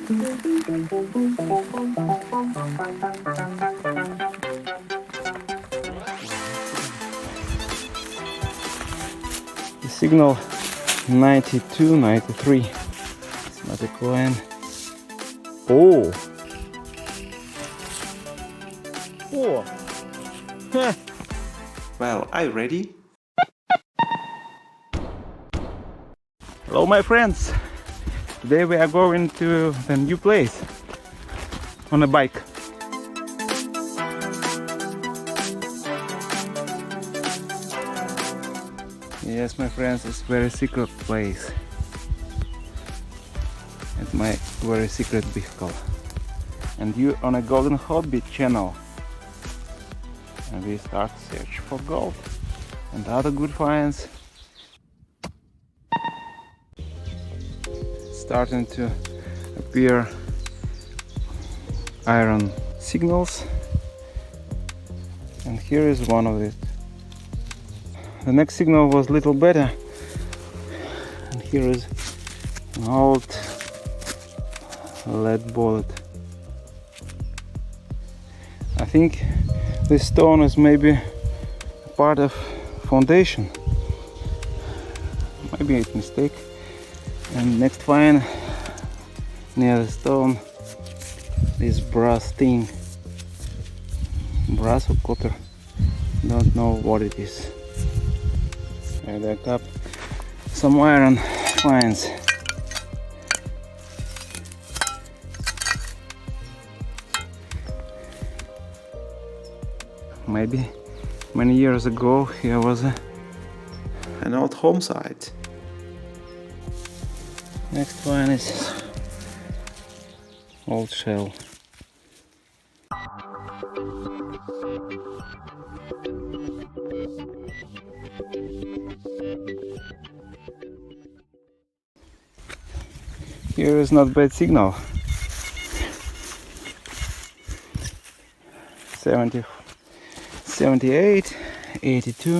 The signal 92, 93. It's not a coin. Oh! Oh! Well, are you ready? Hello my friends! Today we are going to the new place on a bike. Yes my friends, it's very secret place. It's my very secret vehicle. And you on a Golden Hobby channel. And we start search for gold and other good finds. Starting to appear iron signals, and here is one of it. The next signal was a little better, and here is an old lead bullet. I think this stone is maybe part of foundation. Maybe it's a mistake. And next find near the stone, this brass thing, brass or copper, don't know what it is. I dug up some iron finds. Maybe many years ago here was An old home site. next one is old shell. Here is not bad signal. 70, 78, 82.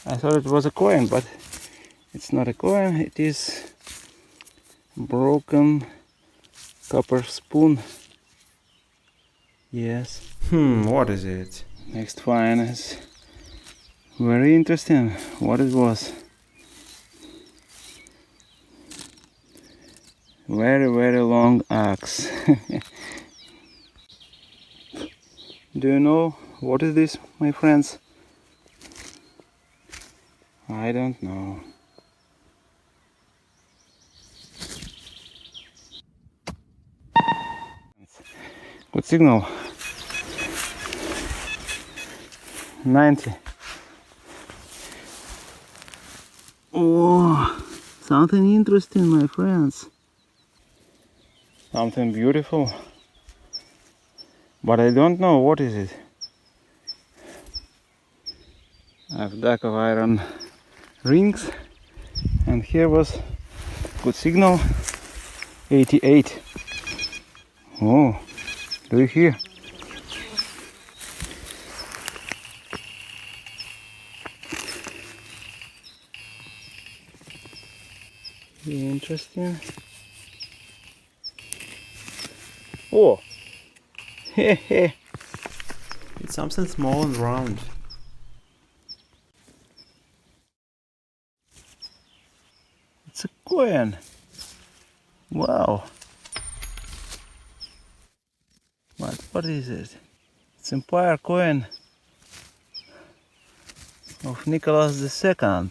I thought it was a coin, but it's not a coin, it is broken copper spoon. Yes. What is it? Next find is very interesting. What it was? Very long axe. Do you know what is this, my friends? I don't know. Good signal. 90. Oh, something interesting, my friends. Something beautiful. But I don't know what is it. I've dug of iron rings, and here was good signal 88. Oh, do you hear? Interesting. Oh, hehe. It's something small and round. It's a coin. Wow. What is it? It's Empire coin of Nicholas II.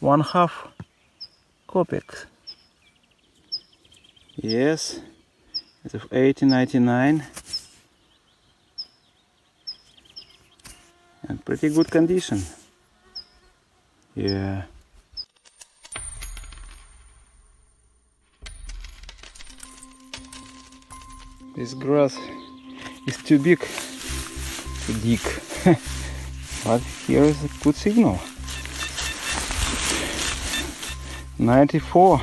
1/2 kopecks. Yes, it's of 1899 and pretty good condition. Yeah. This grass is too big to dig, but here is a good signal. 94.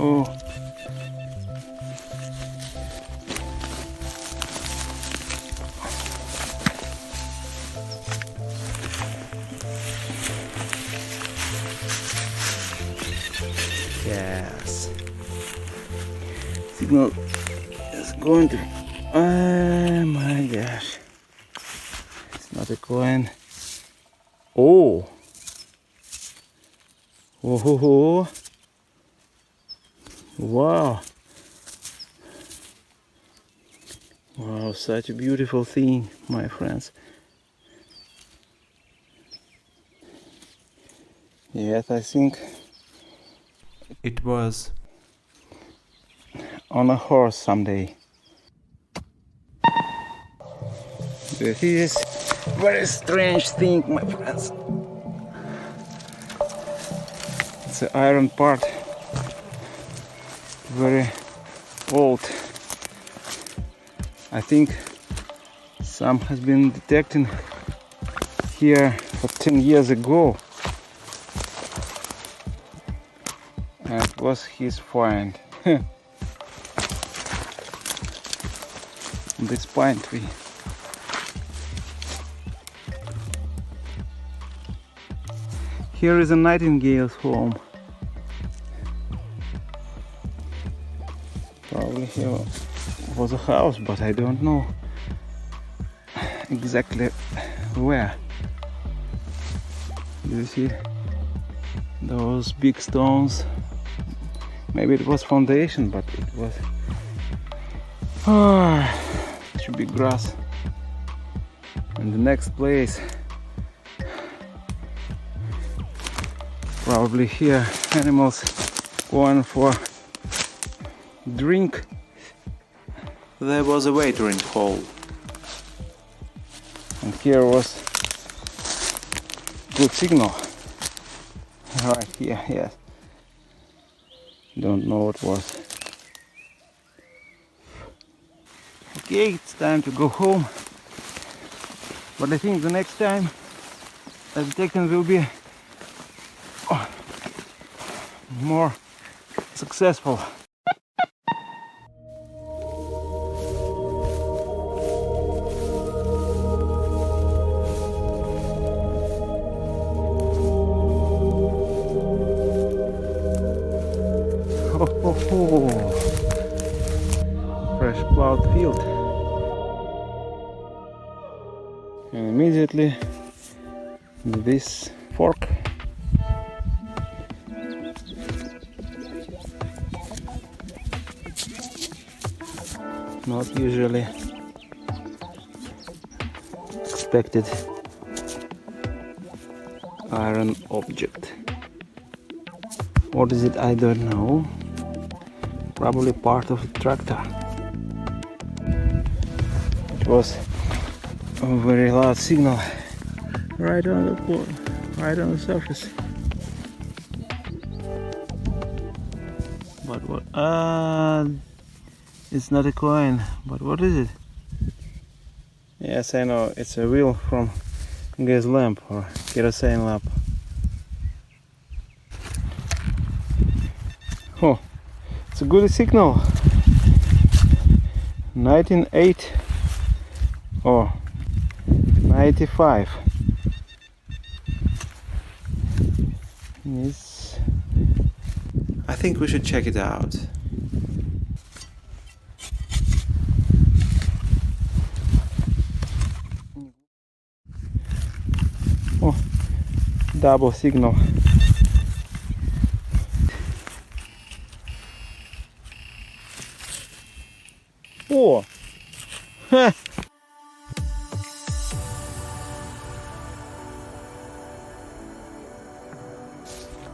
Oh. Yes. Signal is going to. Oh my gosh. It's not a coin. Oh. Oh. Wow. Wow, such a beautiful thing, my friends. Yes, I think It was. on a horse someday. This is very strange thing, my friends. It's the iron part, very old. I think some has been detected here for 10 years ago, and it was his find. This pine tree. Here is a nightingale's home. Probably here was a house, but I don't know exactly where. Do you see those big stones? Maybe it was foundation, but it was it should be grass. And the next place, probably here animals going for drink. There was a watering hole. And here was good signal. Right here, yes. Don't know what was. Okay, it's time to go home. But I think the next time the detection will be more successful. Fresh plowed field. And immediately this fork not usually expected iron object. What is it? I don't know. Probably part of a tractor. It was a very loud signal right on the surface. But what? It's not a coin. But what is it? Yes, I know. It's a wheel from gas lamp or kerosene lamp. Oh, it's a good signal. 1908 or 95. Yes. I think we should check it out. Oh, double signal. Oh,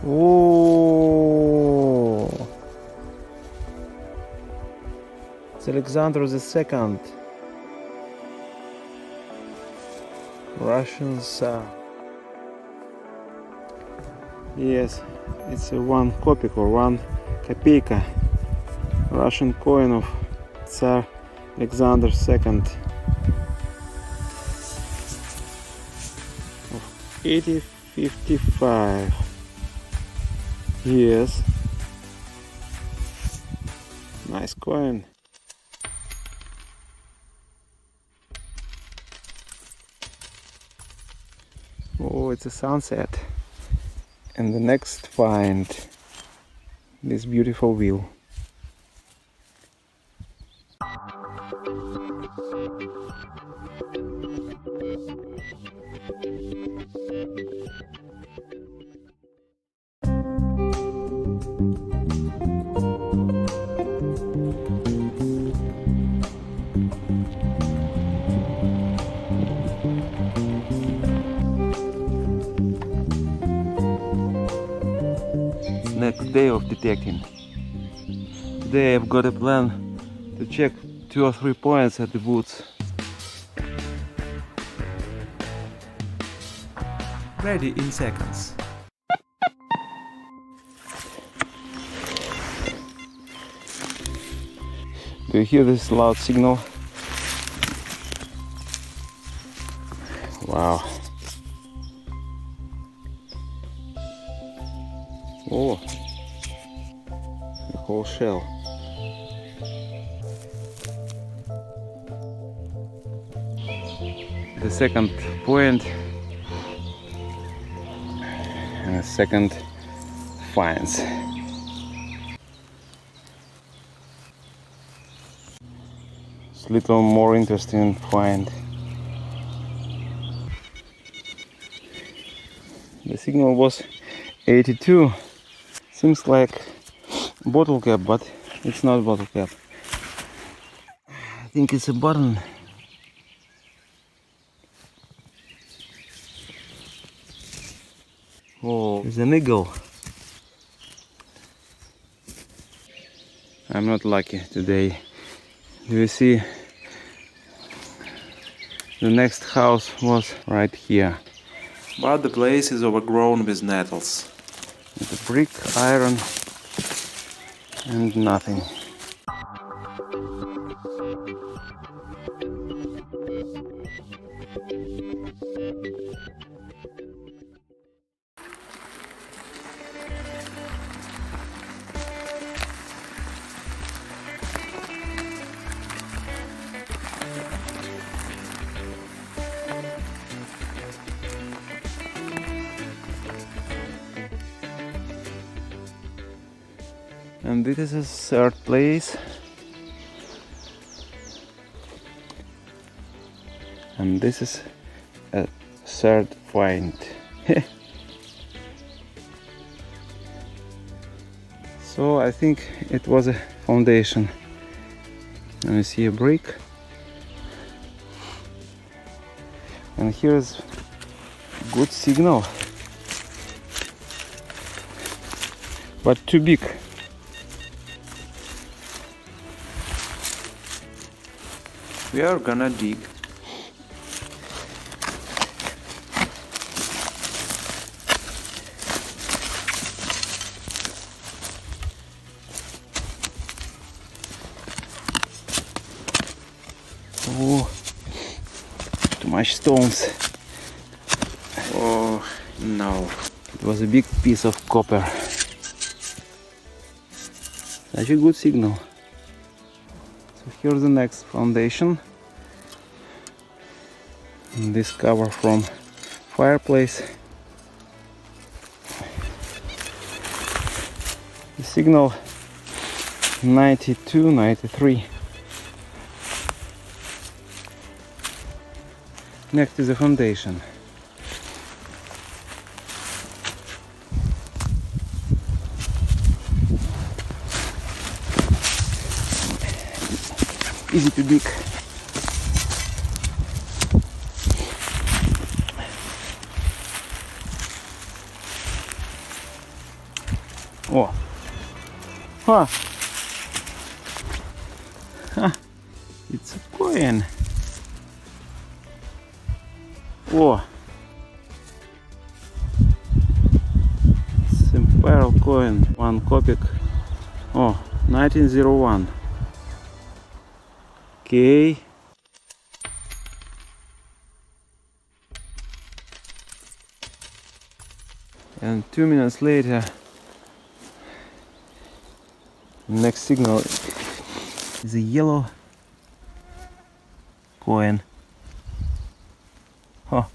oh, it's Alexander II, Russian Tsar. Yes, it's a 1 kopek or 1 kopeka, Russian coin of Tsar Alexander II of 1855. Yes, Nice coin. Oh, it's a sunset. And the next find, this beautiful view. Next day of detecting. Today I've got a plan to check 2 or 3 points at the woods. Ready in seconds. Do you hear this loud signal? Wow. Oh, the whole shell. The second point and the second finds. It's a little more interesting find. The signal was 82. Seems like bottle cap, but it's not bottle cap. I think it's a button. Oh, it's an eagle. I'm not lucky today. Do you see? The next house was right here. But the place is overgrown with nettles. With a brick, iron, and nothing. And this is a third place. And this is a third find. So I think it was a foundation. Let me see a brick. And here's good signal. But too big. We are gonna dig. Oh, too much stones. Oh no. It was a big piece of copper. Such a good signal. So here's the next foundation. And this cover from fireplace. The signal 92, 93. Next is the foundation. Easy to dig. Oh, huh. Huh. It's a coin. Oh, it's a pearl coin, 1 kopic. Oh, 1901. Okay. And 2 minutes later, next signal is a yellow coin. Oh,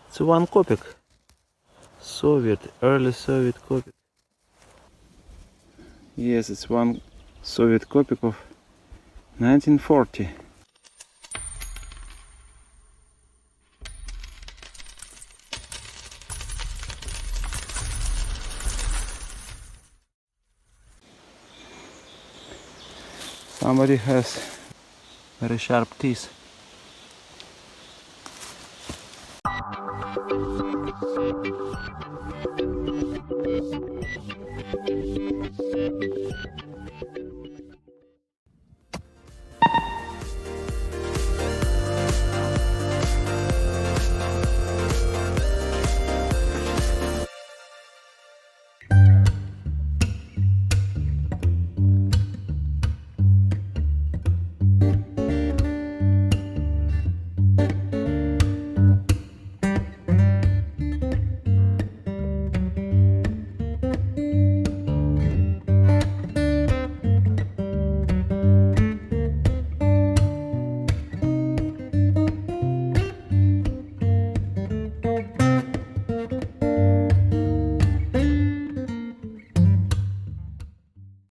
it's 1 kopek. Soviet, early Soviet kopek. Yes, it's 1 Soviet kopek of 1940. Somebody has very sharp teeth.